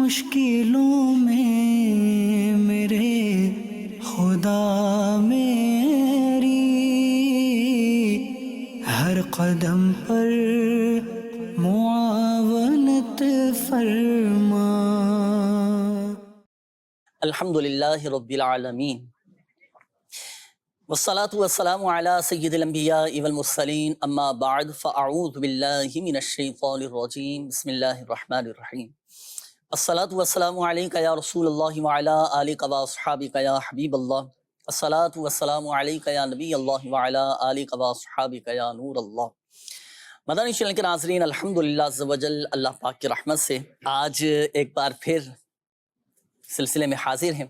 مشکلوں میں میرے خدا میری ہر قدم پر معاونت فرما۔ الحمدللہ رب العالمین والصلاة والسلام علی سید الانبیاء والمرسلین اما بعد فاعوذ باللہ من الشیطان الرجیم بسم اللہ الرحمن الرحیم۔ الصلاة والسلام علیکہ یا رسول اللہ وعلی آلک واصحابک یا حبیب اللہ۔ الصلاة والسلام علیکہ یا نبی اللہ وعلی آلک واصحابک یا نور اللہ۔ مدنی چینل کے ناظرین، الحمدللہ عز و جل اللہ پاک کی رحمت سے آج ایک بار پھر سلسلے میں حاضر ہیں۔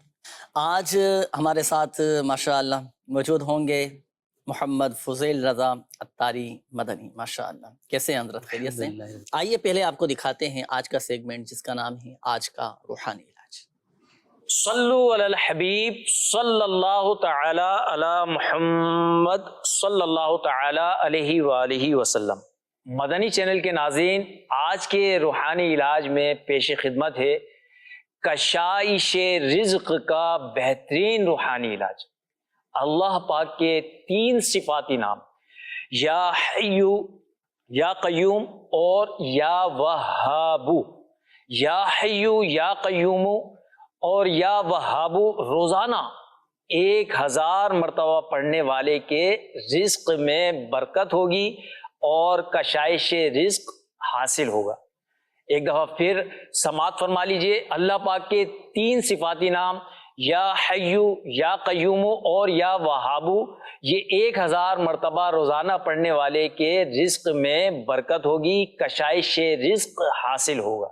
آج ہمارے ساتھ ماشاءاللہ موجود ہوں گے محمد فضیل رضا عطاری مدنی۔ ماشاءاللہ کیسے ہیں حضرت؟ خیریت سے؟ آئیے پہلے آپ کو دکھاتے ہیں آج کا سیگمنٹ جس کا نام ہے آج کا روحانی علاج۔ صلو علی الحبیب صلی اللہ تعالی علی محمد صلی اللہ تعالی علیہ وآلہ وسلم۔ مدنی چینل کے ناظرین، آج کے روحانی علاج میں پیش خدمت ہے کشائش رزق کا بہترین روحانی علاج۔ اللہ پاک کے 3 صفاتی نام یا حیو، یا قیوم اور یا وہابو۔ یا حیو، یا قیوم اور یا وہابو روزانہ 1000 مرتبہ پڑھنے والے کے رزق میں برکت ہوگی اور کشائش رزق حاصل ہوگا۔ ایک دفعہ پھر سماعت فرما لیجئے، اللہ پاک کے 3 صفاتی نام یا حیو، یا قیوم اور یا وہابو، یہ 1000 مرتبہ روزانہ پڑھنے والے کے رزق میں برکت ہوگی، کشائش رزق حاصل ہوگا۔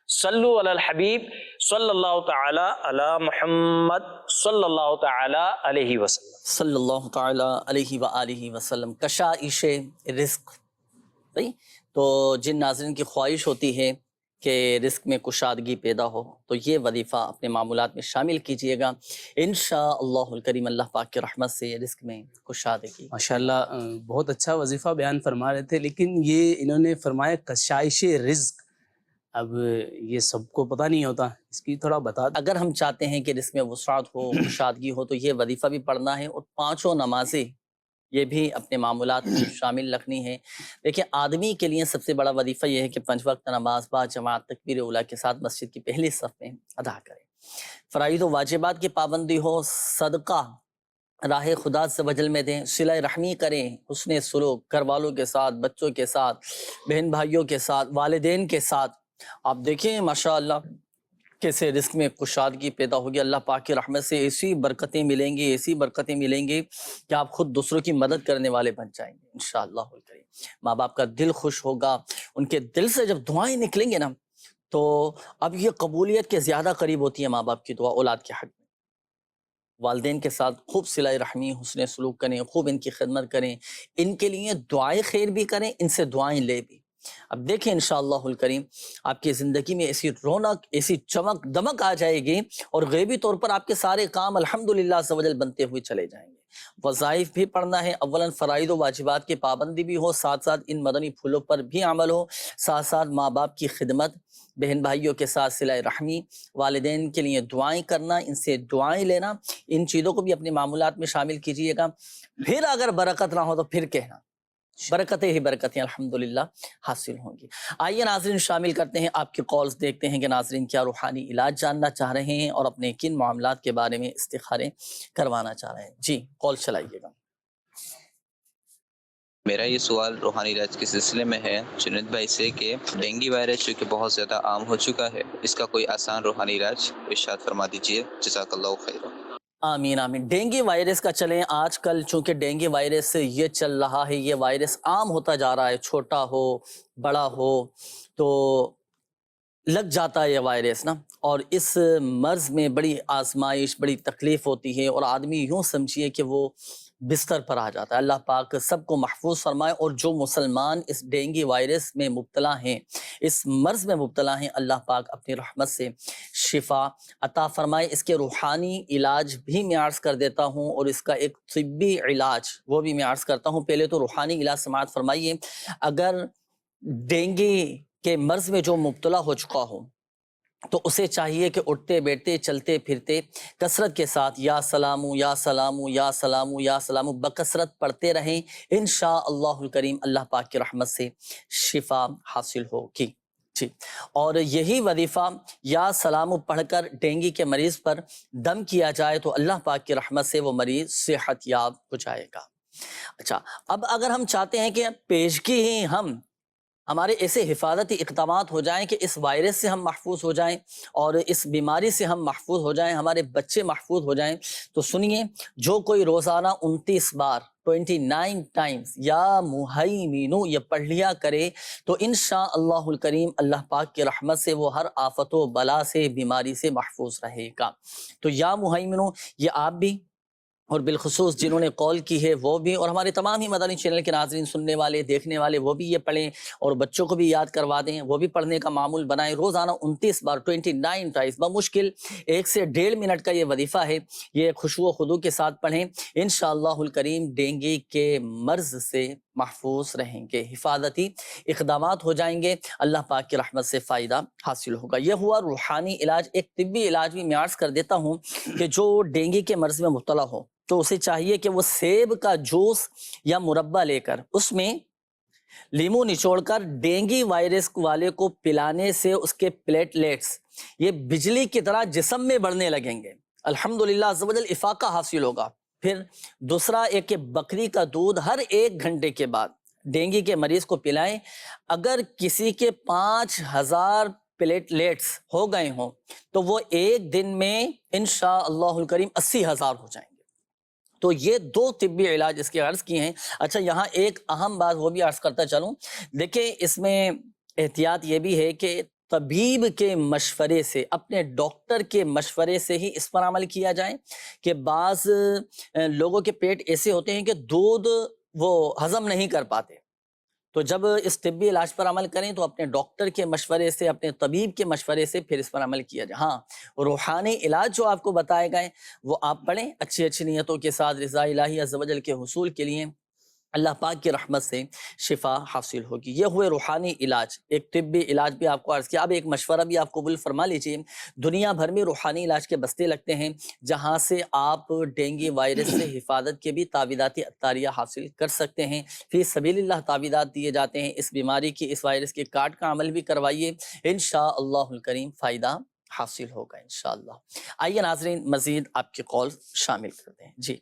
صلو علی الحبیب صلی اللہ تعالی علی محمد صلی اللہ تعالی علیہ وسلم۔ صلی اللہ تعالی علیہ وآلہ وسلم۔ کشائش رزق، صحیح؟ تو جن ناظرین کی خواہش ہوتی ہے کہ رزق میں کشادگی پیدا ہو تو یہ وظیفہ اپنے معمولات میں شامل کیجئے گا، انشاءاللہ الکریم اللہ پاک کی رحمت سے رزق میں کشادگی۔ ماشاءاللہ بہت اچھا وظیفہ بیان فرما رہے تھے، لیکن یہ انہوں نے فرمایا کشائش رزق، اب یہ سب کو پتہ نہیں ہوتا، اس کی تھوڑا بتا دیں۔ اگر ہم چاہتے ہیں کہ رزق میں وسعت ہو، کشادگی ہو، تو یہ وظیفہ بھی پڑھنا ہے اور 5 نمازیں یہ بھی اپنے معمولات میں شامل رکھنی ہے۔ دیکھیں، آدمی کے لیے سب سے بڑا وظیفہ یہ ہے کہ 5 وقت نماز با جماعت تکبیر اولیٰ کے ساتھ مسجد کی پہلی صف میں ادا کرے، فرائض و واجبات کی پابندی ہو، صدقہ راہ خدا عز و جل میں دیں، صلہ رحمی کریں، حسن سلوک گھر والوں کے ساتھ، بچوں کے ساتھ، بہن بھائیوں کے ساتھ، والدین کے ساتھ۔ آپ دیکھیں ماشاءاللہ کیسے رزق میں کشادگی پیدا ہوگی، اللہ پاک کی رحمت سے ایسی برکتیں ملیں گی، ایسی برکتیں ملیں گی کہ آپ خود دوسروں کی مدد کرنے والے بن جائیں گے انشاءاللہ الکریم۔ ماں باپ کا دل خوش ہوگا، ان کے دل سے جب دعائیں نکلیں گے نا تو اب یہ قبولیت کے زیادہ قریب ہوتی ہے ماں باپ کی دعا اولاد کے حق میں۔ والدین کے ساتھ خوب صلہ رحمی، حسن سلوک کریں، خوب ان کی خدمت کریں، ان کے لیے دعائیں خیر بھی کریں، ان سے دعائیں لے بھی۔ اب دیکھیں انشاءاللہ الکریم آپ کی زندگی میں ایسی رونق، ایسی چمک دمک آ جائے گی اور غیبی طور پر آپ کے سارے کام الحمدللہ عز و جل بنتے ہوئے چلے جائیں گے۔ وظائف بھی پڑھنا ہے، اولاً فرائض و واجبات کی پابندی بھی ہو، ساتھ ساتھ ان مدنی پھولوں پر بھی عمل ہو، ساتھ ساتھ ماں باپ کی خدمت، بہن بھائیوں کے ساتھ صلہ رحمی، والدین کے لیے دعائیں کرنا، ان سے دعائیں لینا، ان چیزوں کو بھی اپنے معمولات میں شامل کیجئے گا۔ پھر اگر برکت نہ ہو تو پھر کہنا، برکتیں ہی برکتیں الحمدللہ حاصل ہوں گی۔ آئیے ناظرین شامل کرتے ہیں آپ کے کالز، دیکھتے ہیں کہ ناظرین کیا روحانی علاج جاننا چاہ رہے ہیں اور اپنے کن معاملات کے بارے میں استخارے کروانا چاہ رہے ہیں۔ جی کال چلائیے گا۔ میرا یہ سوال روحانی علاج کے سلسلے میں ہے جنید بھائی سے کہ ڈینگی وائرس جو کہ بہت زیادہ عام ہو چکا ہے، اس کا کوئی آسان روحانی علاج ارشاد فرما دیجیے، جزاک اللہ خیر۔ آمین آمین۔ ڈینگی وائرس کا چلیں، آج کل چونکہ ڈینگی وائرس یہ چل رہا ہے، یہ وائرس عام ہوتا جا رہا ہے، چھوٹا ہو بڑا ہو تو لگ جاتا ہے یہ وائرس نا، اور اس مرض میں بڑی آزمائش، بڑی تکلیف ہوتی ہے اور آدمی یوں سمجھیے کہ وہ بستر پر آ جاتا ہے۔ اللہ پاک سب کو محفوظ فرمائے، اور جو مسلمان اس ڈینگی وائرس میں مبتلا ہیں، اس مرض میں مبتلا ہیں، اللہ پاک اپنی رحمت سے شفا عطا فرمائے۔ اس کے روحانی علاج بھی میں عرض کر دیتا ہوں اور اس کا ایک طبی علاج وہ بھی میں عرض کرتا ہوں۔ پہلے تو روحانی علاج سماعت فرمائیے۔ اگر ڈینگی کے مرض میں جو مبتلا ہو چکا ہو تو اسے چاہیے کہ اٹھتے بیٹھتے چلتے پھرتے کثرت کے ساتھ یا سلامو یا سلامو یا سلامو یا سلامو بکثرت پڑھتے رہیں، انشاءاللہ الکریم اللہ پاک کی رحمت سے شفا حاصل ہوگی۔ جی، اور یہی وظیفہ یا سلامو پڑھ کر ڈینگی کے مریض پر دم کیا جائے تو اللہ پاک کی رحمت سے وہ مریض صحت یاب ہو جائے گا۔ اچھا، اب اگر ہم چاہتے ہیں کہ پیشگی ہی ہمارے ایسے حفاظتی اقدامات ہو جائیں کہ اس وائرس سے ہم محفوظ ہو جائیں اور اس بیماری سے ہم محفوظ ہو جائیں، ہمارے بچے محفوظ ہو جائیں، تو سنیے، جو کوئی روزانہ 29 بار 29 ٹائمز یا مہیمینو یہ پڑھ لیا کرے تو انشاءاللہ الکریم اللہ پاک کی رحمت سے وہ ہر آفت و بلا سے، بیماری سے محفوظ رہے گا۔ تو یا مہیمینو یہ آپ بھی اور بالخصوص جنہوں نے کال کی ہے وہ بھی، اور ہمارے تمام ہی مدنی چینل کے ناظرین، سننے والے دیکھنے والے، وہ بھی یہ پڑھیں اور بچوں کو بھی یاد کروا دیں، وہ بھی پڑھنے کا معمول بنائیں۔ روزانہ 29 بار 29 ٹائمز بمشکل 1 سے 1.5 منٹ کا یہ وظیفہ ہے، یہ خشوع و خضوع کے ساتھ پڑھیں، انشاءاللہ الکریم ڈینگی کے مرض سے محفوظ رہیں گے، حفاظتی اقدامات ہو جائیں گے، اللہ پاک کی رحمت سے فائدہ حاصل ہوگا۔ یہ ہوا روحانی علاج۔ ایک طبی علاج بھی میں عرض کر دیتا ہوں کہ جو ڈینگی کے مرض میں مبتلا ہو تو اسے چاہیے کہ وہ سیب کا جوس یا مربع لے کر اس میں لیمو نچوڑ کر ڈینگی وائرس والے کو پلانے سے اس کے پلیٹلیٹس یہ بجلی کی طرح جسم میں بڑھنے لگیں گے، الحمدللہ عز و جل افاقہ حاصل ہوگا۔ پھر دوسرا ایک کہ بکری کا دودھ ہر 1 گھنٹے کے بعد ڈینگی کے مریض کو پلائیں۔ اگر کسی کے 5000 پلیٹلیٹس ہو گئے ہوں تو وہ 1 دن میں انشاءاللہ الکریم 80,000 ہو جائیں گے۔ تو یہ 2 طبی علاج اس کے عرض کیے ہیں۔ اچھا، یہاں ایک اہم بات وہ بھی عرض کرتا چلوں، دیکھیں اس میں احتیاط یہ بھی ہے کہ طبیب کے مشورے سے، اپنے ڈاکٹر کے مشورے سے ہی اس پر عمل کیا جائے، کہ بعض لوگوں کے پیٹ ایسے ہوتے ہیں کہ دودھ وہ ہضم نہیں کر پاتے، تو جب اس طبی علاج پر عمل کریں تو اپنے ڈاکٹر کے مشورے سے، اپنے طبیب کے مشورے سے پھر اس پر عمل کیا جائے۔ ہاں، روحانی علاج جو آپ کو بتائے گئے وہ آپ پڑھیں اچھی نیتوں کے ساتھ، رضا الہی عز و جل کے حصول کے لیے اللہ پاک کی رحمت سے شفا حاصل ہوگی۔ یہ ہوئے روحانی علاج، ایک طبی علاج بھی آپ کو عرض کیا۔ اب ایک مشورہ بھی آپ قبول فرما لیجئے، دنیا بھر میں روحانی علاج کے بستے لگتے ہیں جہاں سے آپ ڈینگی وائرس سے حفاظت کے بھی تعویذاتی عطاریہ حاصل کر سکتے ہیں۔ فی سبیل اللہ تعویذات دیے جاتے ہیں، اس بیماری کی، اس وائرس کے کاٹ کا عمل بھی کروائیے، انشاءاللہ الکریم فائدہ حاصل ہوگا انشاءاللہ۔ آئیے ناظرین مزید آپ کی کال شامل کرتے ہیں۔ جی،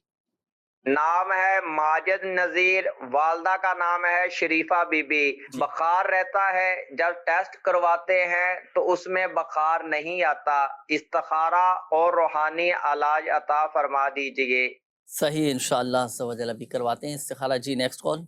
نام ہے ماجد نذیر، والدہ کا نام ہے شریفہ بی بی۔ بخار رہتا ہے، جب ٹیسٹ کرواتے ہیں تو اس میں بخار نہیں آتا، استخارہ اور روحانی علاج عطا فرما دیجئے۔ صحیح، انشاءاللہ عز و جل ابھی کرواتے ہیں استخارہ۔ جی، نیکسٹ کال۔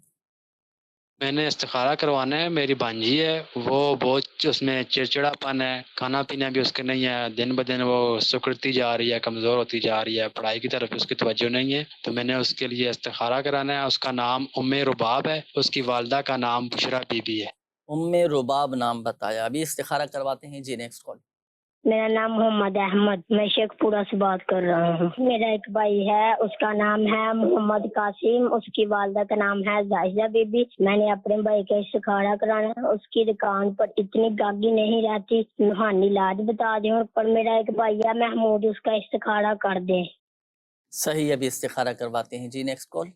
میں نے استخارہ کروانا ہے، میری بانجی ہے، وہ بہت اس میں چڑچڑا پن ہے، کھانا پینا بھی اس کے نہیں ہے، دن بدن وہ سکڑتی جا رہی ہے، کمزور ہوتی جا رہی ہے، پڑھائی کی طرف اس کی توجہ نہیں ہے، تو میں نے اس کے لیے استخارہ کرانا ہے۔ اس کا نام رباب ہے، اس کی والدہ کا نام بشرا بی بی ہے۔ رباب نام بتایا، ابھی استخارہ کرواتے ہیں۔ جی، نیکسٹ کال۔ میرا نام محمد احمد، میں شیخ پورہ سے بات کر رہا ہوں۔ میرا ایک بھائی ہے، اس کا نام ہے محمد قاسم، اس کی والدہ کا نام ہے زاہدہ بی بی۔ میں نے اپنے بھائی کا استخارہ کرانا ہے، اس کی دکان پر اتنی گاہکی نہیں رہتی، روحانی علاج بتا دیں، پر میرا ایک بھائی ہے محمود، اس کا استخارہ کر دیں۔ صحیح، ابھی استخارہ کرواتے ہیں۔ جی، نیکسٹ کال۔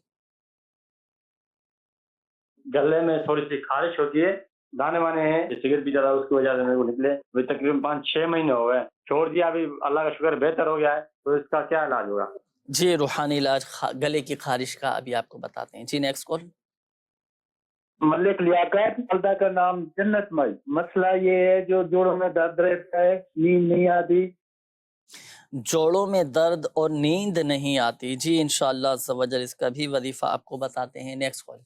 گلے میں تھوڑی سی خارش ہوتی ہے، دانے وانے ہیں، سگریٹ بھی زیادہ اس کی وجہ سے میرے کو نکلے، ابھی تقریباً 5-6 مہینے ہو گئے، چھوڑ دیا، ابھی اللہ کا شکر بہتر ہو گیا ہے، تو اس کا کیا علاج ہوگا؟ جی، روحانی علاج گلے کی خارش کا ابھی آپ کو بتاتے ہیں۔ جی، نیکسٹ کال۔ ملک لیاقت، والدہ کا نام جنت مئی۔ مسئلہ یہ ہے جو جوڑوں میں درد رہتا ہے، نیند نہیں آتی۔ جوڑوں میں درد اور نیند نہیں آتی، جی انشاءاللہ عز و جل اس کا بھی وظیفہ آپ کو بتاتے ہیں۔ Next call.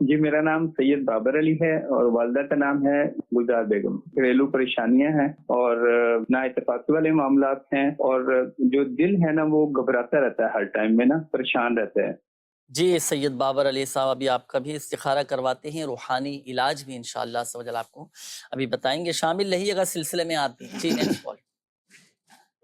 جی، میرا نام سید بابر علی ہے اور والدہ کا نام ہے گلزار بیگم۔ گھریلو پریشانیاں ہیں اور نا اتفاقی والے معاملات ہیں، اور جو دل ہے نا وہ گھبراتا رہتا ہے، ہر ٹائم میں نا پریشان رہتا ہے۔ جی سید بابر علی صاحب، ابھی آپ کا بھی استخارہ کرواتے ہیں، روحانی علاج بھی انشاءاللہ عز و جل آپ کو ابھی بتائیں گے، شامل رہیے گا سلسلے میں آپ بھی۔ جی نیکسٹ کال۔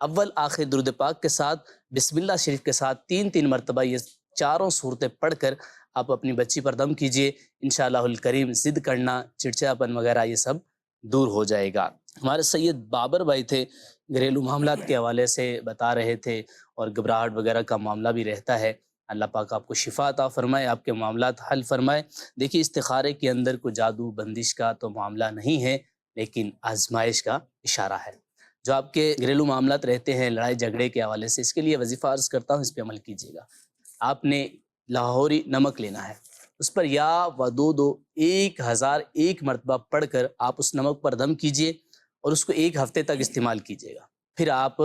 اول آخر درود پاک کے ساتھ بسم اللہ شریف کے ساتھ 3 مرتبہ یہ چاروں صورتیں پڑھ کر آپ اپنی بچی پر دم کیجئے، انشاءاللہ الکریم ضد کرنا، چڑچڑاپن وغیرہ یہ سب دور ہو جائے گا۔ ہمارے سید بابر بھائی تھے، گھریلو معاملات کے حوالے سے بتا رہے تھے اور گھبراہٹ وغیرہ کا معاملہ بھی رہتا ہے۔ اللہ پاک آپ کو شفا عطا فرمائے، آپ کے معاملات حل فرمائے۔ دیکھیے استخارے کے اندر کوئی جادو بندش کا تو معاملہ نہیں ہے، لیکن آزمائش کا اشارہ ہے۔ جو آپ کے گھریلو معاملات رہتے ہیں لڑائی جھگڑے کے حوالے سے، اس کے لیے وظیفہ عرض کرتا ہوں، اس پہ عمل کیجیے گا۔ آپ نے لاہوری نمک لینا ہے، اس پر یا ودودو 1001 مرتبہ پڑھ کر آپ اس نمک پر دم کیجئے اور اس کو 1 ہفتے تک استعمال کیجیے گا۔ پھر آپ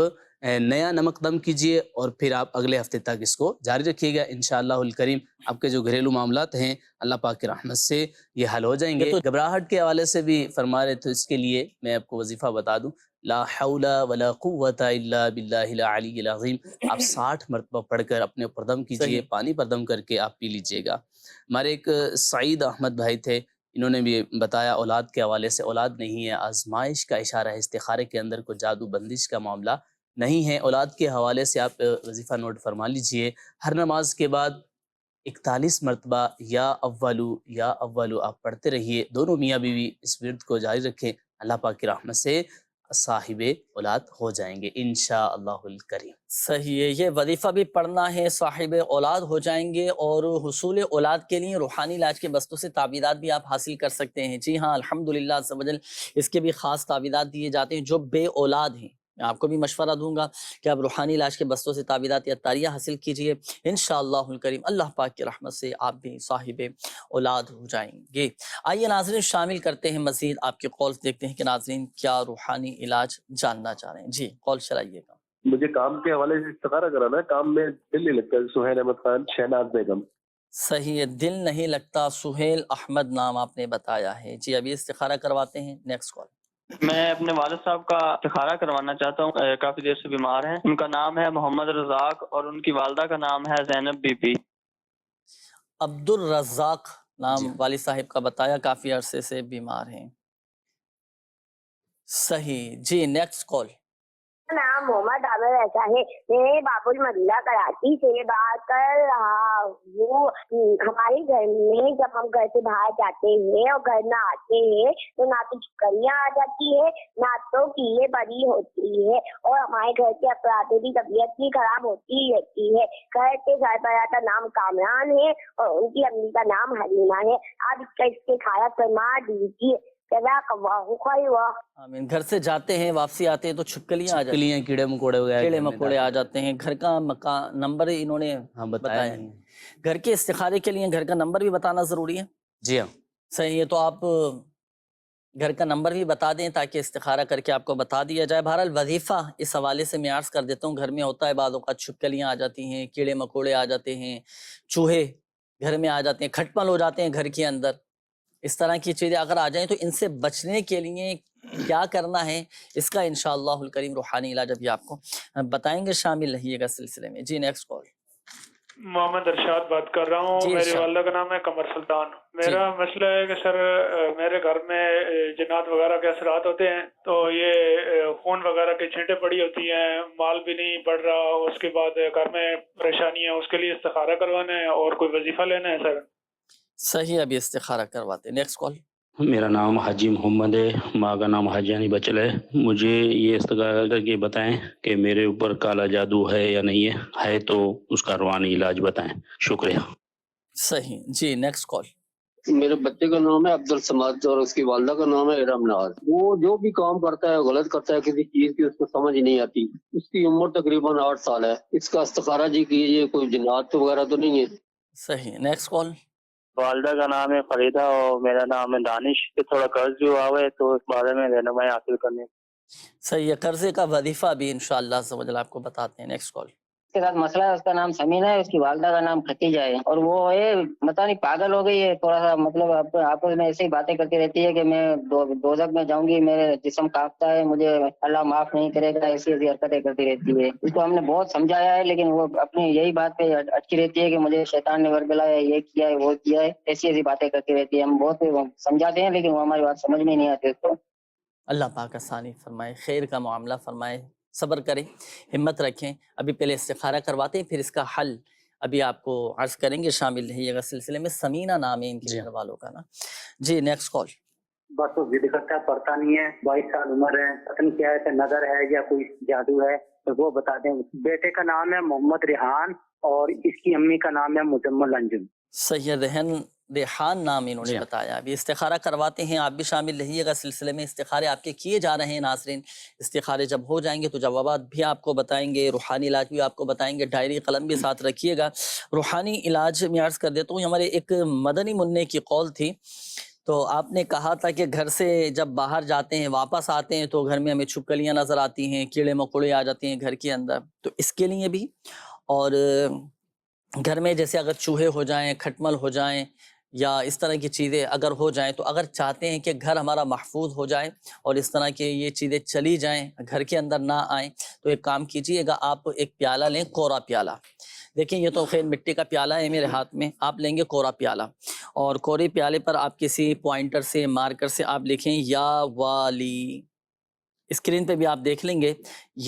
نیا نمک دم کیجئے اور پھر آپ اگلے ہفتے تک اس کو جاری رکھیے گا۔ انشاءاللہ الکریم آپ کے جو گھریلو معاملات ہیں اللہ پاک کی رحمت سے یہ حل ہو جائیں گے۔ تو گھبراہٹ کے حوالے سے بھی فرما رہے تھے، اس کے لیے میں آپ کو وظیفہ بتا دوں، لا حول ولا قوت الا باللہ العلی العظیم، آپ 60 مرتبہ پڑھ کر اپنے اوپر دم کیجئے، پانی پر دم کر کے آپ پی لیجئے گا۔ ہمارے ایک سعید احمد بھائی تھے، انہوں نے بھی بتایا اولاد کے حوالے سے، اولاد نہیں ہے، آزمائش کا اشارہ ہے، استخارے کے اندر کوئی جادو بندش کا معاملہ نہیں ہے۔ اولاد کے حوالے سے آپ وظیفہ نوٹ فرما لیجئے، ہر نماز کے بعد 41 مرتبہ یا اولو آپ پڑھتے رہیے۔ دونوں میاں بیوی اس ورد کو جاری رکھیں، اللہ پاک کی رحمت سے صاحب اولاد ہو جائیں گے انشاءاللہ الکریم۔ صحیح ہے، یہ وظیفہ بھی پڑھنا ہے، صاحب اولاد ہو جائیں گے، اور حصول اولاد کے لیے روحانی علاج کے بستوں سے تعویذات بھی آپ حاصل کر سکتے ہیں۔ جی ہاں، الحمدللہ عز و جل اس کے بھی خاص تعویذات دیے جاتے ہیں۔ جو بے اولاد ہیں، میں آپ کو بھی مشورہ دوں گا کہ آپ روحانی علاج کے بستوں سے تعویذات یا تاریہ حاصل کیجئے، انشاءاللہ الکریم اللہ پاک کی رحمت سے آپ بھی صاحب اولاد ہو جائیں گے۔ آئیے ناظرین شامل کرتے ہیں مزید آپ کے کالز، دیکھتے ہیں کہ ناظرین کیا روحانی علاج جاننا چاہ رہے ہیں۔ جی کال چلائیے گا۔ مجھے کام کے حوالے سے استخارہ کرانا ہے، کام میں دل نہیں لگتا۔ سہیل احمد خان، شہناز بیگم۔ صحیح ہے، دل نہیں لگتا، سہیل احمد نام آپ نے بتایا ہے۔ جی ابھی استخارہ کرواتے ہیں، نیکسٹ کال۔ میں اپنے والد صاحب کا استخارہ کروانا چاہتا ہوں، کافی دیر سے بیمار ہیں۔ ان کا نام ہے محمد رزاق اور ان کی والدہ کا نام ہے زینب بی بی۔ عبد الرزاق نام والد صاحب کا بتایا، کافی عرصے سے بیمار ہیں۔ صحیح، جی نیکسٹ کال۔ نام محمد عامر ایسا ہے، میں باب المدینہ کراچی سے بات کر رہا ہوں۔ ہمارے گھر میں جب ہم گھر سے باہر جاتے ہیں اور گھر میں آتے ہیں تو نہ تو چکریاں آ جاتی ہے، نہ تو کیلے بڑی ہوتی ہے، اور ہمارے گھر کے افراد کی طبیعت بھی خراب ہوتی رہتی ہے۔ گھر کے سربراہ کا نام کامران ہے اور ان کی امی کا نام حلیمہ ہے۔ آپ اس کا استخارہ فرما دیجیے۔ آمین۔ گھر سے جاتے ہیں، واپسی آتے ہیں تو چھپکلیاں آ جاتی ہیں، چھپکلیاں، کیڑے مکوڑے وغیرہ، کیڑے مکوڑے آ جاتے ہیں۔ گھر کا مکان نمبر انہوں نے بتایا ہے، گھر کے استخارے کے لیے گھر کا نمبر بھی بتانا ضروری ہے۔ جی ہاں صحیح ہے، تو آپ گھر کا نمبر بھی بتا دیں تاکہ استخارہ کر کے آپ کو بتا دیا جائے۔ بہرحال وظیفہ اس حوالے سے میں عرض کر دیتا ہوں، گھر میں ہوتا ہے بعض اوقات چھپکلیاں آ جاتی ہیں، کیڑے مکوڑے آ جاتے ہیں، چوہے گھر میں آ جاتے ہیں، کھٹمل ہو جاتے ہیں گھر کے اندر، اس طرح کی چیزیں اگر آ جائیں تو ان سے بچنے کے لیے کیا کرنا ہے، اس کا انشاءاللہ الکریم روحانی علاج ابھی آپ کو بتائیں گے، شامل رہیے گا سلسلے میں۔ جی نیکسٹ کال۔ محمد ارشاد بات کر رہا ہوں، میری والدہ کا نام ہے قمر سلطان۔ میرا مسئلہ ہے کہ سر میرے گھر میں جنات وغیرہ کے اثرات ہوتے ہیں، تو یہ خون وغیرہ کی چھینٹیں پڑی ہوتی ہیں، مال بھی نہیں بڑھ رہا، اس کے بعد گھر میں پریشانی ہے، اس کے لیے استخارہ کروانا ہے اور کوئی وظیفہ لینا ہے سر۔ صحیح، ابھی استخارہ کرواتے ہیں، نیکسٹ کال۔ میرا نام حاجی محمد ہے، ماں کا نام حاجیانی بچل ہے۔ مجھے یہ استخارہ کر کے بتائیں کہ میرے اوپر کالا جادو ہے یا نہیں ہے تو اس کا روحانی علاج بتائیں، شکریہ۔ صحیح، جی نیکسٹ کال۔ میرے بچے کا نام ہے عبد الصمد اور اس کی والدہ کا نام ہے ارم ناز۔ وہ جو بھی کام کرتا ہے غلط کرتا ہے، کسی چیز کی اس کو سمجھ نہیں آتی۔ اس کی عمر تقریباً 8 سال ہے۔ اس کا استخارہ جی کیجیے، کوئی جنات وغیرہ تو نہیں ہے۔ صحیح، نیکسٹ کال۔ والدہ کا نام ہے فریدہ اور میرا نام ہے دانش۔ تھوڑا قرض جو ہوا ہے تو اس بارے میں رہنمائی حاصل کرنے۔ صحیح ہے، قرضے کا وظیفہ بھی انشاءاللہ عز و جل آپ کو بتاتے ہیں، نیکسٹ کال۔ اس کے ساتھ مسئلہ ہے، اس کا نام سمینہ ہے، اس کی والدہ کا نام ختیجہ ہے، اور وہ پتہ نہیں پاگل ہو گئی ہے تھوڑا سا، مطلب آپس میں ایسے ہی باتیں کرتی رہتی ہے کہ میں دوزخ میں جاؤں گی، میرے جسم کانپتا ہے، مجھے اللہ معاف نہیں کرے گا، ایسی ایسی حرکتیں کرتی رہتی ہے۔ اس کو ہم نے بہت سمجھایا ہے لیکن وہ اپنی یہی بات پہ اٹکی رہتی ہے کہ مجھے شیطان نے ورگلایا ہے، یہ کیا ہے وہ کیا ہے، ایسی ایسی باتیں کرتی رہتی ہے۔ ہم بہت سمجھاتے ہیں لیکن وہ ہماری بات سمجھ میں نہیں آتی اس کو۔ اللہ پاک آسانی فرمائے، خیر کا معاملہ فرمائے، صبر کریں، ہمت رکھیں. ابھی پہلے استخارہ کرواتے ہیں، پھر اس کا حل ابھی آپ کو عرض کریں گے. شامل رہیے گا سلسلے میں. سمینہ نام ہے ان کے گھر والوں کا نا. جی نیکسٹ کال. بس وہ ضد کرتا ہے، پڑھتا نہیں ہے، 22 سال عمر ہے، پتہ نہیں کیا ہے، نظر ہے یا کوئی جادو ہے تو وہ بتا دیں. بیٹے کا نام ہے محمد ریحان اور اس کی امی کا نام ہے مجمل انجم. صحیح. ریحان نام انہوں نے بتایا. ابھی استخارہ کرواتے ہیں، آپ بھی شامل رہیے گا سلسلے میں. استخارے آپ کے کیے جا رہے ہیں ناظرین. استخارے جب ہو جائیں گے تو جوابات بھی آپ کو بتائیں گے، روحانی علاج بھی آپ کو بتائیں گے. ڈائری قلم بھی ساتھ رکھیے گا. روحانی علاج میں عرض کر دیتا ہوں، ہمارے ایک مدنی منع کی قول تھی. تو آپ نے کہا تھا کہ گھر سے جب باہر جاتے ہیں واپس آتے ہیں تو گھر میں ہمیں چھپکلیاں نظر آتی ہیں، کیڑے مکوڑے آ جاتے ہیں گھر کے اندر. تو اس کے لیے بھی، اور گھر میں جیسے اگر چوہے ہو جائیں، کھٹمل ہو جائیں یا اس طرح کی چیزیں اگر ہو جائیں، تو اگر چاہتے ہیں کہ گھر ہمارا محفوظ ہو جائے اور اس طرح کے یہ چیزیں چلی جائیں، گھر کے اندر نہ آئیں، تو ایک کام کیجئے گا. آپ ایک پیالہ لیں، کوڑا پیالہ. دیکھیں یہ تو خیر مٹی کا پیالہ ہے میرے ہاتھ میں، آپ لیں گے کوڑا پیالہ، اور کوڑے پیالے پر آپ کسی پوائنٹر سے، مارکر سے آپ لکھیں یا والی. اسکرین پہ بھی آپ دیکھ لیں گے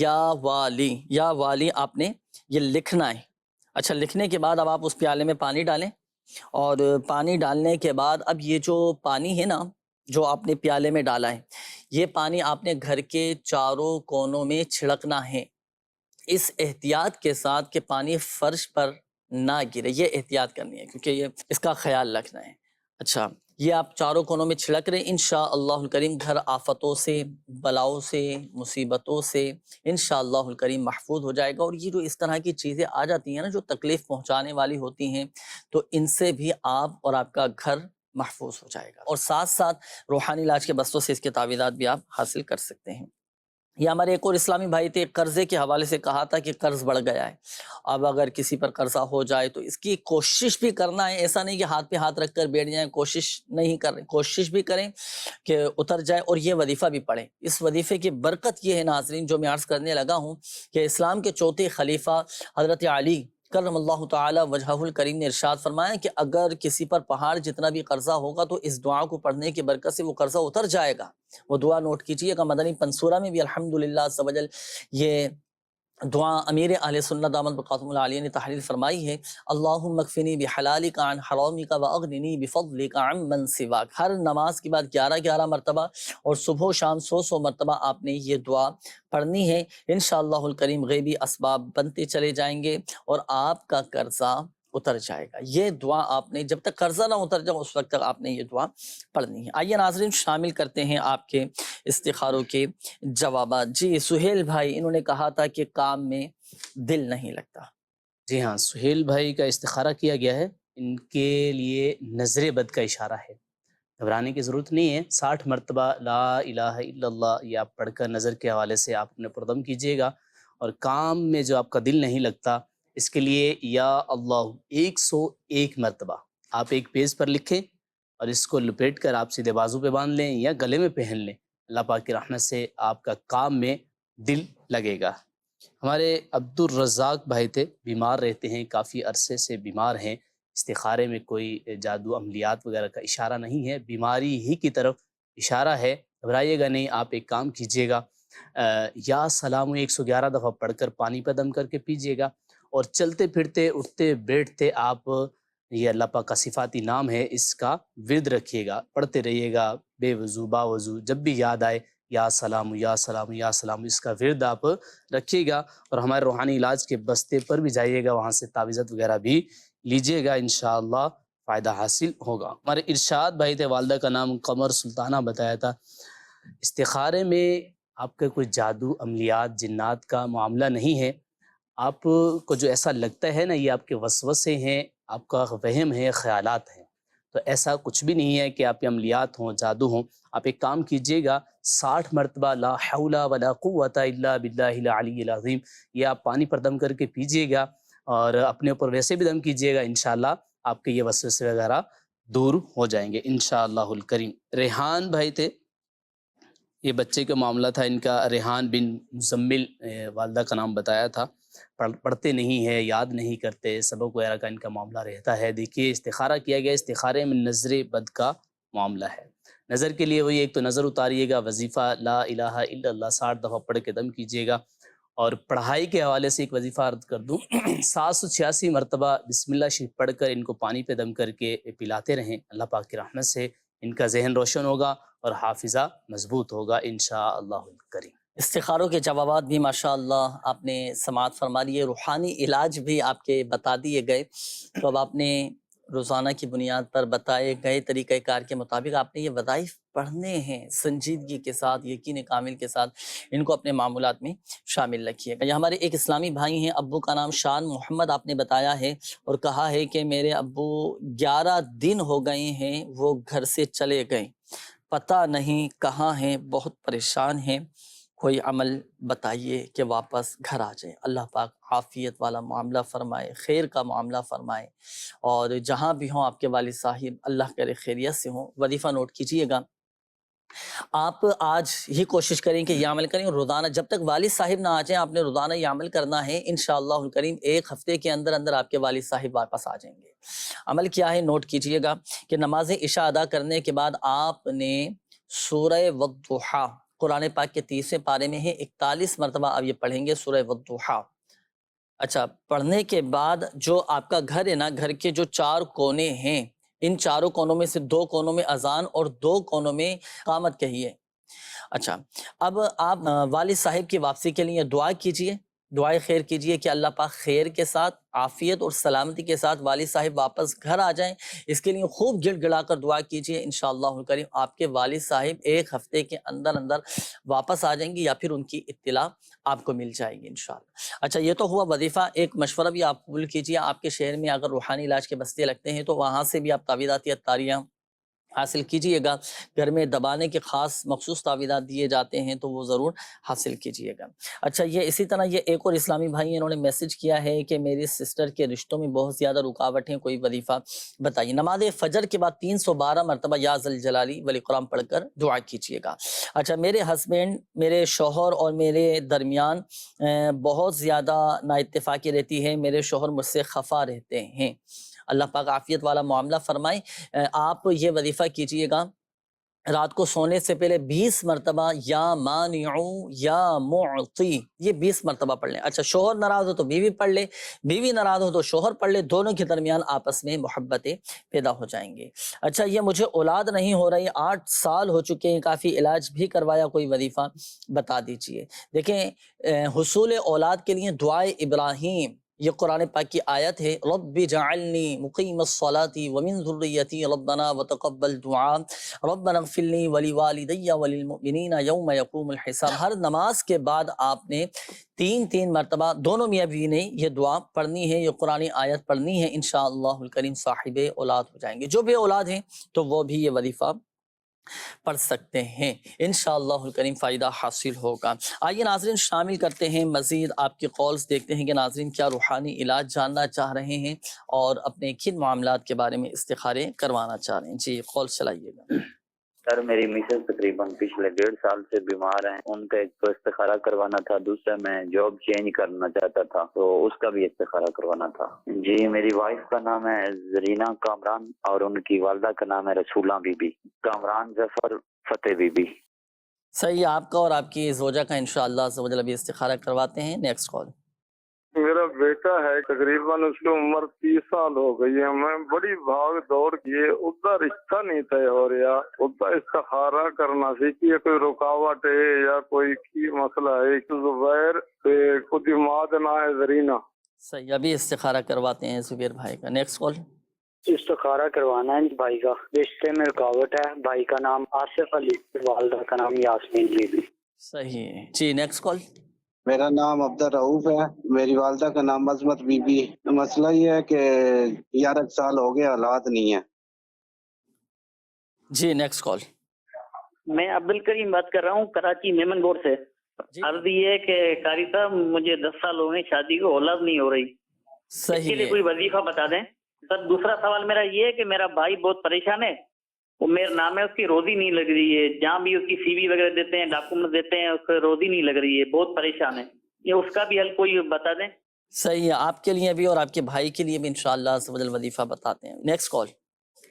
یا والی. یا والی آپ نے یہ لکھنا ہے. اچھا، لکھنے کے بعد اب آپ اس پیالے میں پانی ڈالیں، اور پانی ڈالنے کے بعد اب یہ جو پانی ہے نا جو آپ نے پیالے میں ڈالا ہے، یہ پانی آپ نے گھر کے چاروں کونوں میں چھڑکنا ہے، اس احتیاط کے ساتھ کہ پانی فرش پر نہ گرے. یہ احتیاط کرنی ہے کیونکہ یہ اس کا خیال رکھنا ہے. اچھا، یہ آپ چاروں کونوں میں چھڑک رہے ہیں. انشاءاللہ الکریم گھر آفتوں سے، بلاؤں سے، مصیبتوں سے انشاءاللہ الکریم محفوظ ہو جائے گا. اور یہ جو اس طرح کی چیزیں آ جاتی ہیں نا جو تکلیف پہنچانے والی ہوتی ہیں، تو ان سے بھی آپ اور آپ کا گھر محفوظ ہو جائے گا. اور ساتھ ساتھ روحانی علاج کے بستوں سے اس کے تعویذات بھی آپ حاصل کر سکتے ہیں. یہ ہمارے ایک اور اسلامی بھائی تھے، قرضے کے حوالے سے کہا تھا کہ قرض بڑھ گیا ہے. اب اگر کسی پر قرضہ ہو جائے تو اس کی کوشش بھی کرنا ہے. ایسا نہیں کہ ہاتھ پہ ہاتھ رکھ کر بیٹھ جائیں، کوشش نہیں کر رہے، کوشش بھی کریں کہ اتر جائے. اور یہ وظیفہ بھی پڑھیں. اس وظیفے کی برکت یہ ہے ناظرین جو میں عرض کرنے لگا ہوں، کہ اسلام کے چوتھے خلیفہ حضرت علی کرم اللہ تعالی وجہہ الکریم نے ارشاد فرمایا کہ اگر کسی پر پہاڑ جتنا بھی قرضہ ہوگا تو اس دعا کو پڑھنے کی برکت سے وہ قرضہ اتر جائے گا. وہ دعا نوٹ کیجئے گا. مدنی پنصورہ میں بھی الحمدللہ عز و جل یہ دعا امیر اہل سنت دامت بقاتم العالیہ نے تحریر فرمائی ہے. اللہم اکفنی بحلالک عن حرامک واغننی بفضلک عن من سواک. ہر نماز کے بعد 11 مرتبہ اور صبح و شام 100 مرتبہ آپ نے یہ دعا پڑھنی ہے. انشاءاللہ الکریم غیبی اسباب بنتے چلے جائیں گے اور آپ کا قرضہ اتر جائے گا. یہ دعا آپ نے جب تک قرضہ نہ اتر جائے اس وقت تک آپ نے یہ دعا پڑھنی ہے. آئیے ناظرین شامل کرتے ہیں آپ کے استخاروں کے جوابات. جی سہیل بھائی، انہوں نے کہا تھا کہ کام میں دل نہیں لگتا. جی ہاں، سہیل بھائی کا استخارہ کیا گیا ہے. ان کے لیے نظر بد کا اشارہ ہے. گھبرانے کی ضرورت نہیں ہے. 60 مرتبہ لا الہ الا اللہ یہ آپ پڑھ کر نظر کے حوالے سے آپ اپنے پردم کیجئے گا. اور کام میں جو آپ کا دل نہیں لگتا، اس کے لیے یا اللہ 101 مرتبہ آپ ایک پیج پر لکھیں اور اس کو لپیٹ کر آپ سیدھے بازو پہ باندھ لیں یا گلے میں پہن لیں. اللہ پاک کی رحمت سے آپ کا کام میں دل لگے گا. ہمارے عبد الرزاق بھائی تھے، بیمار رہتے ہیں، کافی عرصے سے بیمار ہیں. استخارے میں کوئی جادو عملیات وغیرہ کا اشارہ نہیں ہے، بیماری ہی کی طرف اشارہ ہے. گھبرائیے گا نہیں. آپ ایک کام کیجیے گا، یا سلام 111 دفعہ پڑھ کر پانی پہ دم کر کے پیجیے گا. اور چلتے پھرتے اٹھتے بیٹھتے آپ یہ اللہ پاک کا صفاتی نام ہے، اس کا ورد رکھیے گا، پڑھتے رہیے گا بے وضو با وضو. جب بھی یاد آئے یا سلام یا سلام یا سلام اس کا ورد آپ رکھیے گا. اور ہمارے روحانی علاج کے بستے پر بھی جائیے گا، وہاں سے تعویذات وغیرہ بھی لیجیے گا، انشاءاللہ فائدہ حاصل ہوگا. ہمارے ارشاد بھائی تھے، والدہ کا نام قمر سلطانہ بتایا تھا. استخارے میں آپ کا کوئی جادو عملیات جنات کا معاملہ نہیں ہے. آپ کو جو ایسا لگتا ہے نا، یہ آپ کے وسوسے ہیں، آپ کا وہم ہے، خیالات ہیں. تو ایسا کچھ بھی نہیں ہے کہ آپ کے عملیات ہوں، جادو ہوں. آپ ایک کام کیجئے گا، 60 مرتبہ لا حول ولا قوت الا باللہ العلی العظیم یہ آپ پانی پر دم کر کے پیجئے گا، اور اپنے اوپر ویسے بھی دم کیجئے گا. انشاءاللہ آپ کے یہ وسوسے وغیرہ دور ہو جائیں گے انشاءاللہ الکریم. ریحان بھائی تھے، یہ بچے کا معاملہ تھا ان کا، ریحان بن مزمل والدہ کا نام بتایا تھا. پڑھتے نہیں ہے، یاد نہیں کرتے، سبق وغیرہ کا ان کا معاملہ رہتا ہے. دیکھیے استخارہ کیا گیا، استخارے میں نظر بد کا معاملہ ہے. نظر کے لیے وہی ایک تو نظر اتاریے گا، وظیفہ لا الہ الا اللہ 60 دفعہ پڑھ کے دم کیجیے گا. اور پڑھائی کے حوالے سے ایک وظیفہ عرض کر دوں 786 مرتبہ بسم اللہ شریف پڑھ کر ان کو پانی پہ دم کر کے پلاتے رہیں، اللہ پاک کی رحمت سے ان کا ذہن روشن ہوگا اور حافظہ مضبوط ہوگا انشاءاللہ الکریم۔ استخاروں کے جوابات بھی ماشاءاللہ آپ نے سماعت فرما لیے، روحانی علاج بھی آپ کے بتا دیے گئے، تو اب آپ نے روزانہ کی بنیاد پر بتائے گئے طریقہ کار کے مطابق آپ نے یہ وظائف پڑھنے ہیں، سنجیدگی کے ساتھ، یقین کامل کے ساتھ ان کو اپنے معمولات میں شامل رکھیے گا۔ یہ ہمارے ایک اسلامی بھائی ہیں، ابو کا نام شان محمد آپ نے بتایا ہے اور کہا ہے کہ میرے ابو 11 دن ہو گئے ہیں وہ گھر سے چلے گئے، پتہ نہیں کہاں ہیں، بہت پریشان ہیں، کوئی عمل بتائیے کہ واپس گھر آ جائے۔ اللہ پاک عافیت والا معاملہ فرمائے، خیر کا معاملہ فرمائے، اور جہاں بھی ہوں آپ کے والد صاحب اللہ کرے خیریت سے ہوں۔ وظیفہ نوٹ کیجئے گا، آپ آج ہی کوشش کریں کہ یہ عمل کریں، اور روزانہ جب تک والد صاحب نہ آ جائیں آپ نے روزانہ یہ عمل کرنا ہے، انشاءاللہ الکریم 1 ہفتے کے اندر اندر آپ کے والد صاحب واپس آ جائیں گے۔ عمل کیا ہے نوٹ کیجئے گا کہ نماز عشاء ادا کرنے کے بعد آپ نے سورہ والضحیٰ قرآن پاک کے 30ویں پارے میں ہے 41 مرتبہ آپ یہ پڑھیں گے سورہ والضحیٰ۔ اچھا، پڑھنے کے بعد جو آپ کا گھر ہے نا، گھر کے جو 4 کونے ہیں، ان 4 کونوں میں سے 2 کونوں میں اذان اور 2 کونوں میں اقامت کہیے۔ اچھا، اب آپ والد صاحب کی واپسی کے لیے دعا کیجئے، دعائے خیر کیجئے کہ اللہ پاک خیر کے ساتھ، عافیت اور سلامتی کے ساتھ والد صاحب واپس گھر آ جائیں۔ اس کے لیے خوب گڑ گڑا کر دعا کیجئے، انشاءاللہ الکریم آپ کے والد صاحب 1 ہفتے کے اندر اندر واپس آ جائیں گے، یا پھر ان کی اطلاع آپ کو مل جائے گی انشاءاللہ۔ اچھا، یہ تو ہوا وظیفہ۔ ایک مشورہ بھی آپ قبول کیجئے، آپ کے شہر میں اگر روحانی علاج کے بستے لگتے ہیں تو وہاں سے بھی آپ تعویذات یا تاریاں حاصل کیجئے گا۔ گھر میں دبانے کے خاص مخصوص تعویذات دیے جاتے ہیں تو وہ ضرور حاصل کیجئے گا۔ اچھا، یہ اسی طرح یہ ایک اور اسلامی بھائی انہوں نے میسج کیا ہے کہ میری سسٹر کے رشتوں میں بہت زیادہ رکاوٹ ہیں، کوئی وظیفہ بتائیے۔ نماز فجر کے بعد 312 مرتبہ یا ذل جلالی والاکرام پڑھ کر دعا کیجئے گا۔ اچھا، میرے ہسبینڈ، میرے شوہر اور میرے درمیان بہت زیادہ نااتفاقی رہتی ہے، میرے شوہر مجھ سے خفا رہتے ہیں، اللہ پاک عافیت والا معاملہ فرمائے۔ آپ یہ وظیفہ کیجئے گا، رات کو سونے سے پہلے 20 مرتبہ یا مانعو یا معطی، یہ 20 مرتبہ پڑھ لیں۔ اچھا، شوہر ناراض ہو تو بیوی پڑھ لے، بیوی ناراض ہو تو شوہر پڑھ لے، دونوں کے درمیان آپس میں محبتیں پیدا ہو جائیں گے۔ اچھا، یہ مجھے اولاد نہیں ہو رہی، 8 سال ہو چکے ہیں، کافی علاج بھی کروایا، کوئی وظیفہ بتا دیجئے۔ دیکھیں، حصول اولاد کے لیے دعائے ابراہیم، یہ قرآن پاک کی آیت ہے، رب جعلنی مقیم الصلاۃ ومن ذریتی ربنا وتقبل دعاء ربنا اغفر لی ولوالدی وللمؤمنین یوم یقوم الحساب۔ ہر نماز کے بعد آپ نے 3 مرتبہ دونوں میاں بیوی نے یہ دعا پڑھنی ہے، یہ قرآن آیت پڑھنی ہے، انشاءاللہ الکریم صاحب اولاد ہو جائیں گے۔ جو بے اولاد ہیں تو وہ بھی یہ وظیفہ پڑھ سکتے ہیں، انشاءاللہ الکریم فائدہ حاصل ہوگا۔ آئیے ناظرین شامل کرتے ہیں مزید آپ کے کالز، دیکھتے ہیں کہ ناظرین کیا روحانی علاج جاننا چاہ رہے ہیں اور اپنے کن معاملات کے بارے میں استخارے کروانا چاہ رہے ہیں۔ جی، کال چلائیے گا۔ سر، میری مسز تقریباً پچھلے 1.5 سال سے بیمار ہیں، ان کا ایک تو استخارہ کروانا تھا، دوسرا میں جاب چینج کرنا چاہتا تھا تو اس کا بھی استخارہ کروانا تھا۔ جی، میری وائف کا نام ہے زرینہ کامران اور ان کی والدہ کا نام ہے رسولہ بی بی، کامران ظفر فتح بی بی۔ صحیح، آپ کا اور آپ کی زوجہ کا انشاءاللہ عز و جل ابھی استخارہ کرواتے ہیں۔ Next call. میرا بیٹا ہے، تقریباً اس کی عمر 30 سال ہو گئی ہے، میں بڑی بھاگ دوڑ کیے، ادھر رشتہ نہیں طے ہو رہا، ادھر استخارہ کرنا سیکھیے، کوئی رکاوٹ ہے یا کوئی کی مسئلہ ہے؟ زبیر خود ماد نہ ہے زرینہ۔ صحیح، ابھی استخارہ کرواتے ہیں زبیر بھائی کا۔ Next call. استخارہ کروانا ہے بھائی کا، رشتے میں رکاوٹ ہے، بھائی کا نام آصف علی، والدہ کا نام یاسمین بی بی۔ صحیح ہے جی، نیکسٹ کال۔ میرا نام عبدالرؤف ہے، میری والدہ کا نام عظمت بی بی۔ مسئلہ یہ ہے کہ 11 سال ہو گئے، اولاد نہیں ہے۔ جی، نیکسٹ کال۔ میں عبدالکریم بات کر رہا ہوں، کراچی میمن گوڑ سے۔ عرض یہ ہے کہ قاری صاحب مجھے 10 سال ہو گئے شادی کو، اولاد نہیں ہو رہی، اس کے لیے کوئی وظیفہ بتا دیں۔ سر، دوسرا سوال میرا یہ ہے کہ میرا بھائی بہت پریشان ہے، وہ میرا نام ہے، اس کی روزی نہیں لگ رہی ہے، جہاں بھی اس کی سی وی وغیرہ دیتے ہیں، ڈاکومنٹ دیتے ہیں، اس کو روزی نہیں لگ رہی ہے، بہت پریشان ہے، یہ اس کا بھی حل کوئی بتا دیں۔ صحیح ہے، آپ کے لیے بھی اور آپ کے بھائی کے لیے بھی انشاءاللہ عز و جل وظیفہ بتاتے ہیں۔ Next call.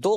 2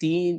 3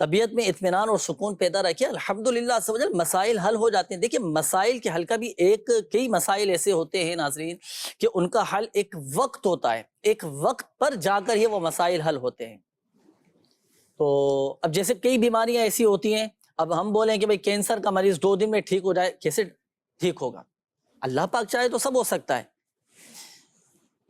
طبیعت میں اطمینان اور سکون پیدا رکھیے، الحمدللہ عز و جل مسائل حل ہو جاتے ہیں۔ دیکھیں مسائل کے حل کا بھی کئی مسائل ایسے ہوتے ہیں ناظرین کہ ان کا حل ایک وقت ہوتا ہے، ایک وقت پر جا کر ہی وہ مسائل حل ہوتے ہیں۔ تو اب جیسے کئی بیماریاں ایسی ہوتی ہیں، اب ہم بولیں کہ بھئی کینسر کا مریض 2 دن میں ٹھیک ہو جائے، کیسے ٹھیک ہوگا؟ اللہ پاک چاہے تو سب ہو سکتا ہے۔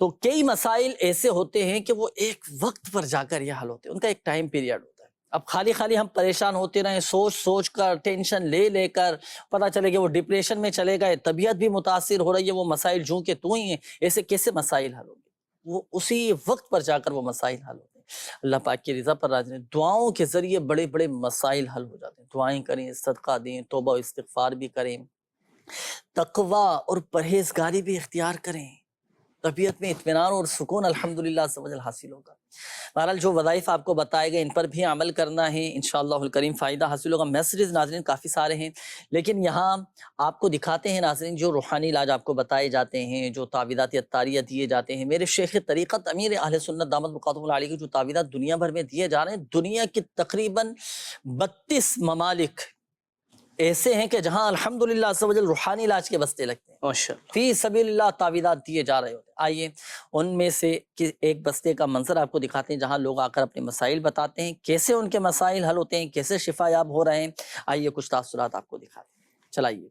تو کئی مسائل ایسے ہوتے ہیں کہ وہ ایک وقت پر جا کر یہ حل ہوتے ہیں، ان کا ایک ٹائم پیریڈ ہوتا ہے۔ اب خالی ہم پریشان ہوتے رہیں، سوچ کر ٹینشن لے کر پتہ چلے کہ وہ ڈپریشن میں چلے گئے، طبیعت بھی متاثر ہو رہی ہے، وہ مسائل جوں کہ تو ہی ہیں، ایسے کیسے مسائل حل ہوں گے؟ وہ اسی وقت پر جا کر وہ مسائل حل ہوتے ہیں۔ اللہ پاک کی رضا پر راضی رہیں، دعاؤں کے ذریعے بڑے بڑے مسائل حل ہو جاتے ہیں۔ دعائیں کریں، صدقہ دیں، توبہ و استغفار بھی کریں، تقوی اور پرہیزگاری بھی اختیار کریں، طبیعت میں اطمینان اور سکون الحمدللہ عز و جل حاصل ہوگا۔ بہرحال جو وظائف آپ کو بتائے گئے ان پر بھی عمل کرنا ہے، انشاءاللہ الکریم فائدہ حاصل ہوگا۔ میسیجز ناظرین کافی سارے ہیں، لیکن یہاں آپ کو دکھاتے ہیں ناظرین جو روحانی علاج آپ کو بتائے جاتے ہیں، جو تعویذات عطاریہ دیے جاتے ہیں، میرے شیخ طریقت امیر اہل سنت دامت بقاتہ العالی کی جو تعویذات دنیا بھر میں دیے جا رہے ہیں، دنیا کی تقریباً 32 ممالک ایسے ہیں کہ جہاں الحمدللہ عز و جل روحانی علاج کے بستے لگتے ہیں، فی سبیل اللہ تعویذات دیے جا رہے ہوتے ہیں۔ آئیے ان میں سے ایک بستے کا منظر آپ کو دکھاتے ہیں جہاں لوگ آ کر اپنے مسائل بتاتے ہیں، کیسے ان کے مسائل حل ہوتے ہیں، کیسے شفا یاب ہو رہے ہیں۔ آئیے کچھ تاثرات آپ کو دکھاتے ہیں، چلائیے۔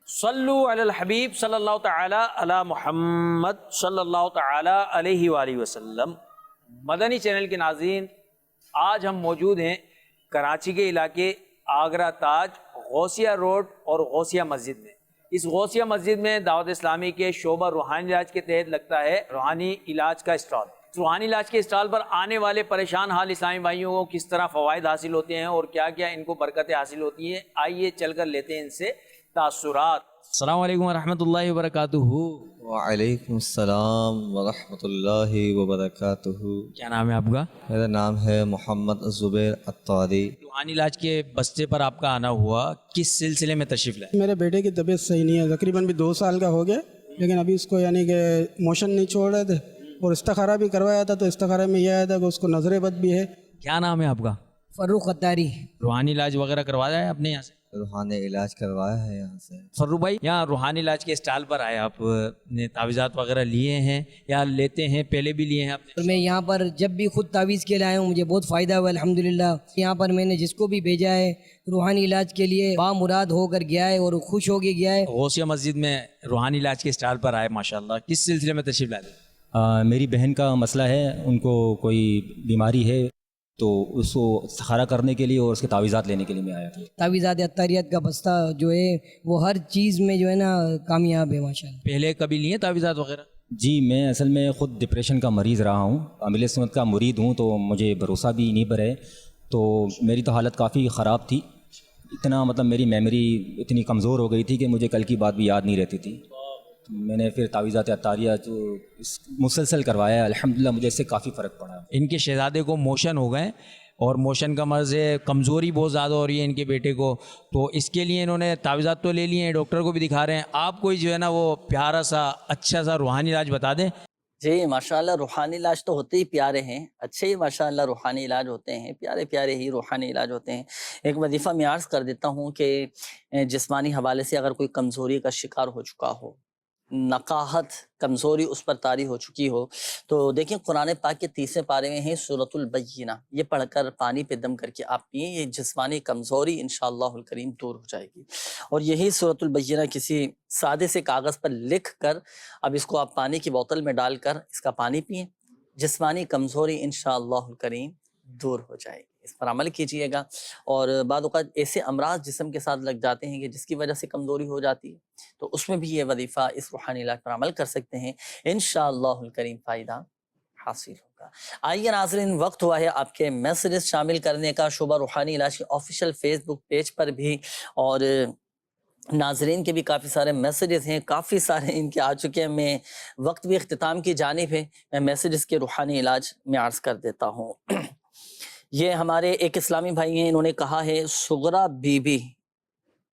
صلو علی الحبیب صلی اللہ تعالی علی محمد صلی اللہ تعالی علیہ وآلہ وسلم۔ مدنی چینل کے ناظرین، آج ہم موجود ہیں کراچی کے علاقے آگرہ تاج غوثیہ روڈ اور غوثیہ مسجد میں۔ اس غوثیہ مسجد میں دعوت اسلامی کے شعبہ روحانی علاج کے تحت لگتا ہے روحانی علاج کا اسٹال۔ روحانی علاج کے اسٹال پر آنے والے پریشان حال اسلامی بھائیوں کو کس طرح فوائد حاصل ہوتے ہیں اور کیا کیا ان کو برکتیں حاصل ہوتی ہیں، آئیے چل کر لیتے ہیں ان سے تاثرات۔ السلام علیکم ورحمۃ اللہ وبرکاتہ۔ وعلیکم السلام ورحمۃ اللہ وبرکاتہ۔ کیا نام ہے آپ کا؟ میرا نام ہے محمد زبیر عطاری۔ روحانی علاج کے بستے پر آپ کا آنا ہوا، کس سلسلے میں تشریف لائے؟ میرے بیٹے کی طبیعت صحیح نہیں ہے، تقریباً بھی 2 سال کا ہو گیا، لیکن ابھی اس کو یعنی کہ موشن نہیں چھوڑ رہے تھے، اور استخارہ بھی کروایا تھا، تو استخارہ میں یہ آیا تھا کہ اس کو نظر بد بھی ہے۔ کیا نام ہے آپ کا؟ فروخ عطاری۔ روحانی علاج وغیرہ کروایا ہے آپ نے یہاں سے؟ روحانی علاج کروایا ہے یہاں سے۔ فروخ بھائی، یہاں روحانی علاج کے اسٹال پر آئے، آپ نے تعویذات وغیرہ لیے ہیں یا لیتے ہیں؟ پہلے بھی لیے ہیں آپ نے؟ میں یہاں پر جب بھی خود تعویذ کے لیے آیا ہوں، مجھے بہت فائدہ ہوا الحمدللہ۔ یہاں پر میں نے جس کو بھی بھیجا ہے روحانی علاج کے لیے بامراد ہو کر گیا ہے اور خوش ہو کے گیا ہے۔ غوثیہ مسجد میں روحانی علاج کے اسٹال پر آئے ماشاءاللہ، کس سلسلے میں تشریف لائے؟ میری بہن کا مسئلہ ہے، ان کو کوئی بیماری ہے، تو اس کو استخارہ کرنے کے لیے اور اس کے تعویذات لینے کے لیے میں آیا تھا۔ تعویذات عطاریات کا بستہ جو ہے وہ ہر چیز میں جو ہے نا کامیاب ہے ماشاءاللہ۔ پہلے کبھی لیے تعویذات وغیرہ؟ جی، میں اصل میں خود ڈپریشن کا مریض رہا ہوں، عامل سنت کا مرید ہوں، تو مجھے بھروسہ بھی نہیں پر ہے، تو میری تو حالت کافی خراب تھی، اتنا مطلب میری میموری اتنی کمزور ہو گئی تھی کہ مجھے کل کی بات بھی یاد نہیں رہتی تھی۔ میں نے پھر تعویذات عطاریہ جو مسلسل کروایا، الحمدللہ مجھے اس سے کافی فرق پڑا۔ ان کے شہزادے کو موشن ہو گئے اور موشن کا مرض ہے، کمزوری بہت زیادہ ہو رہی ہے ان کے بیٹے کو، تو اس کے لیے انہوں نے تعویذات تو لے لیے ہیں، ڈاکٹر کو بھی دکھا رہے ہیں۔ آپ کوئی جو ہے نا وہ پیارا سا اچھا سا روحانی علاج بتا دیں۔ جی ماشاءاللہ، روحانی علاج تو ہوتے ہی پیارے ہیں، اچھے ہی ماشاءاللہ روحانی علاج ہوتے ہیں، پیارے پیارے ہی روحانی علاج ہوتے ہیں۔ ایک وظیفہ میں عرض کر دیتا ہوں کہ جسمانی حوالے سے اگر کوئی کمزوری کا شکار ہو چکا ہو، نقاہت کمزوری اس پر طاری ہو چکی ہو، تو دیکھیں قرآن پاک کے 30ویں پارے میں ہے سورۃ البینہ، یہ پڑھ کر پانی پہ دم کر کے آپ پئیں، یہ جسمانی کمزوری انشاءاللہ الکریم دور ہو جائے گی۔ اور یہی سورۃ البینہ کسی سادے سے کاغذ پر لکھ کر اب اس کو آپ پانی کی بوتل میں ڈال کر اس کا پانی پئیں، جسمانی کمزوری انشاءاللہ الکریم دور ہو جائے گی۔ اس پر عمل کیجئے گا۔ اور بعض اوقات ایسے امراض جسم کے ساتھ لگ جاتے ہیں کہ جس کی وجہ سے کمزوری ہو جاتی ہے، تو اس میں بھی یہ وظیفہ اس روحانی علاج پر عمل کر سکتے ہیں، انشاءاللہ الکریم فائدہ حاصل ہوگا۔ آئیے ناظرین، وقت ہوا ہے آپ کے میسیجز شامل کرنے کا شعبہ روحانی علاج کے آفیشیل فیس بک پیج پر بھی، اور ناظرین کے بھی کافی سارے میسیجز ہیں، کافی سارے ان کے آ چکے ہیں۔ میں وقت بھی اختتام کی جانب ہے، میں میسیجز کے روحانی علاج میں عرض کر دیتا ہوں۔ یہ ہمارے ایک اسلامی بھائی ہیں، انہوں نے کہا ہے سغرا بی بی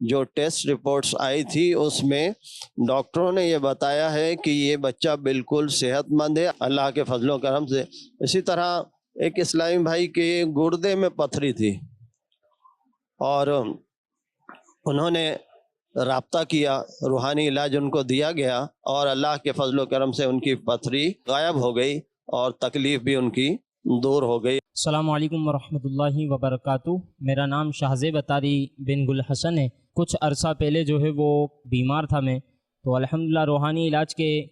جو ٹیسٹ رپورٹس آئی تھی اس میں ڈاکٹروں نے یہ بتایا ہے کہ یہ بچہ بالکل صحت مند ہے اللہ کے فضل و کرم سے۔ اسی طرح ایک اسلامی بھائی کے گردے میں پتھری تھی اور انہوں نے رابطہ کیا، روحانی علاج ان کو دیا گیا اور اللہ کے فضل و کرم سے ان کی پتھری غائب ہو گئی اور تکلیف بھی ان کی دور ہو گئی۔ السلام علیکم ورحمۃ اللہ وبرکاتہ۔ میرا نام شاہزیب اتاری بن گل حسن ہے۔ کچھ عرصہ پہلے جو ہے وہ بیمار تھا میں، تو الحمدللہ روحانی علاج کے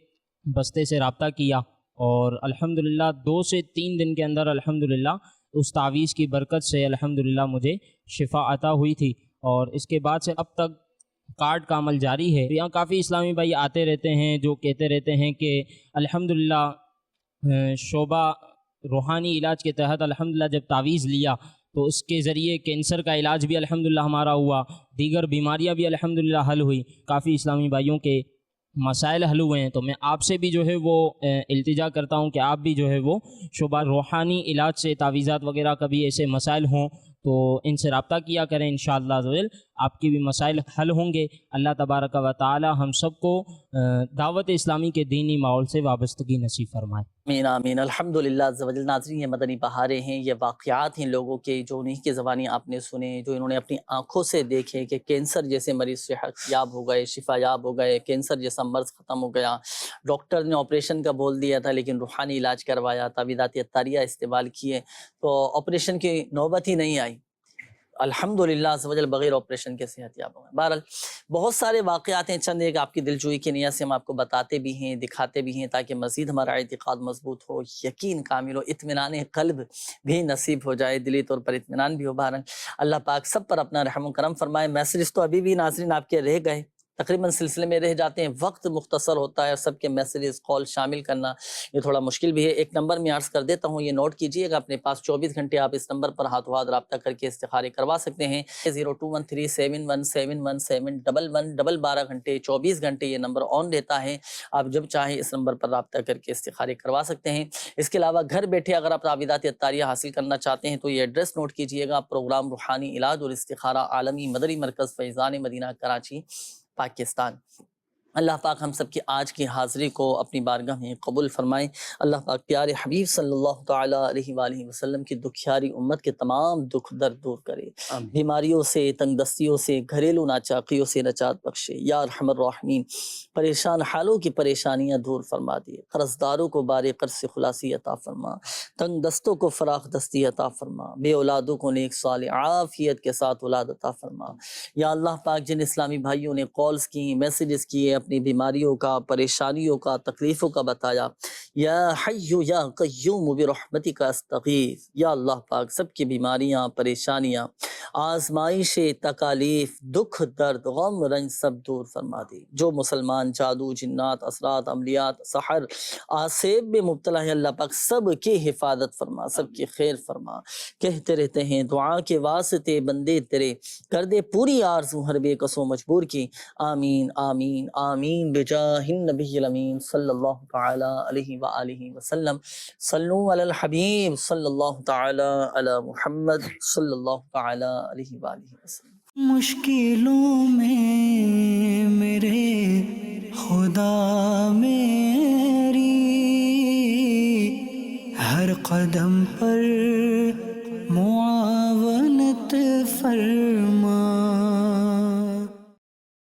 بستے سے رابطہ کیا اور الحمدللہ 2 سے 3 دن کے اندر الحمدللہ اس تعویذ کی برکت سے الحمدللہ مجھے شفا عطا ہوئی تھی، اور اس کے بعد سے اب تک کارڈ کا عمل جاری ہے۔ یہاں کافی اسلامی بھائی آتے رہتے ہیں جو کہتے رہتے ہیں کہ الحمدللہ شعبہ روحانی علاج کے تحت الحمدللہ جب تعویذ لیا تو اس کے ذریعے کینسر کا علاج بھی الحمدللہ ہمارا ہوا، دیگر بیماریاں بھی الحمدللہ حل ہوئی، کافی اسلامی بھائیوں کے مسائل حل ہوئے ہیں۔ تو میں آپ سے بھی جو ہے وہ التجا کرتا ہوں کہ آپ بھی جو ہے وہ شعبہ روحانی علاج سے تعویذات وغیرہ کا بھی ایسے مسائل ہوں تو ان سے رابطہ کیا کریں، انشاءاللہ عزوجل آپ کی بھی مسائل حل ہوں گے۔ اللہ تبارک و تعالی ہم سب کو دعوت اسلامی کے دینی ماحول سے وابستگی نصیب فرمائے۔ آمین آمین۔ الحمدللہ عز و جل۔ ناظرین، یہ مدنی بہاریں ہیں، یہ واقعات ہیں لوگوں کے جو انہیں کی زبانی آپ نے سنے، جو انہوں نے اپنی آنکھوں سے دیکھے کہ کینسر جیسے مریض صحت یاب ہو گئے، شفا یاب ہو گئے، کینسر جیسا مرض ختم ہو گیا، ڈاکٹر نے آپریشن کا بول دیا تھا لیکن روحانی علاج کروایا، تعویذات اتاریہ استعمال کیے تو آپریشن کی نوبت ہی نہیں آئی، الحمدللہ عز و جل بغیر آپریشن کے صحت یاب ہو گئے۔ بہرحال بہت سارے واقعات ہیں، چند ایک آپ کی دلجوئی کی نیت سے ہم آپ کو بتاتے بھی ہیں، دکھاتے بھی ہیں تاکہ مزید ہمارا اعتقاد مضبوط ہو، یقین کامل ہو، اطمینان قلب بھی نصیب ہو جائے، دلی طور پر اطمینان بھی ہو۔ بہرحال اللہ پاک سب پر اپنا رحم و کرم فرمائے۔ میسیجز تو ابھی بھی ناظرین آپ کے رہ گئے، تقریباً سلسلے میں رہ جاتے ہیں، وقت مختصر ہوتا ہے، سب کے میسیجز کال شامل کرنا یہ تھوڑا مشکل بھی ہے۔ ایک نمبر میں عرض کر دیتا ہوں، یہ نوٹ کیجئے گا اپنے پاس، 24 گھنٹے آپ اس نمبر پر ہاتھوں ہاتھ رابطہ کر کے استخارے کروا سکتے ہیں۔ 0213717111 12 گھنٹے 24 گھنٹے یہ نمبر آن رہتا ہے، آپ جب چاہیں اس نمبر پر رابطہ کر کے استخارے کروا سکتے ہیں۔ اس کے علاوہ گھر بیٹھے اگر آپ تعویذات اتاریہ حاصل کرنا چاہتے ہیں تو یہ ایڈریس نوٹ کیجئے گا، پروگرام روحانی علاج اور استخارہ عالمی مدنی مرکز فیضان مدینہ کراچی پاکستان۔ اللہ پاک ہم سب کی آج کی حاضری کو اپنی بارگاہ میں قبول فرمائیں۔ اللہ پاک پیارے حبیب صلی اللہ تعالیٰ علیہ وآلہ وسلم کی دکھیاری امت کے تمام دکھ درد دور کرے، بیماریوں سے، تنگ دستیوں سے، گھریلو ناچاقیوں سے نجات بخشے یا ارحم الراحمین۔ پریشان حالوں کی پریشانیاں دور فرما دیے، قرض داروں کو بار قرض سے خلاصی عطا فرما، تنگ دستوں کو فراخ دستی عطا فرما، بے اولادوں کو نیک صالح عافیت کے ساتھ اولاد عطا فرما۔ یا اللہ پاک جن اسلامی بھائیوں نے کالز کی، میسیجز کیے، اپنی بیماریوں کا، پریشانیوں کا، تکلیفوں کا بتایا، یا حی یا قیوم برحمتک استغیث، یا اللہ پاک سب کی بیماریاں، پریشانیاں، آزمائشیں، تکالیف، دکھ، درد، غم، رنج سب دور فرما دی۔ جو مسلمان جادو، جنات، اثرات، عملیات، سحر، آسیب میں مبتلا ہے اللہ پاک سب کی حفاظت فرما، سب کی خیر فرما۔ کہتے رہتے ہیں دعا کے واسطے بندے تیرے، کر دے پوری آرزو ہر بے کس و مجبور کی، آمین آمین آمین بجاہ النبی الامین صلی اللہ تعالی علیہ وآلہ وسلم۔ صلو علی الحبیب صلی اللہ تعالی علی محمد صلی اللہ تعالی علیہ وآلہ وسلم۔ مشکلوں میں میرے خدا میری، ہر قدم پر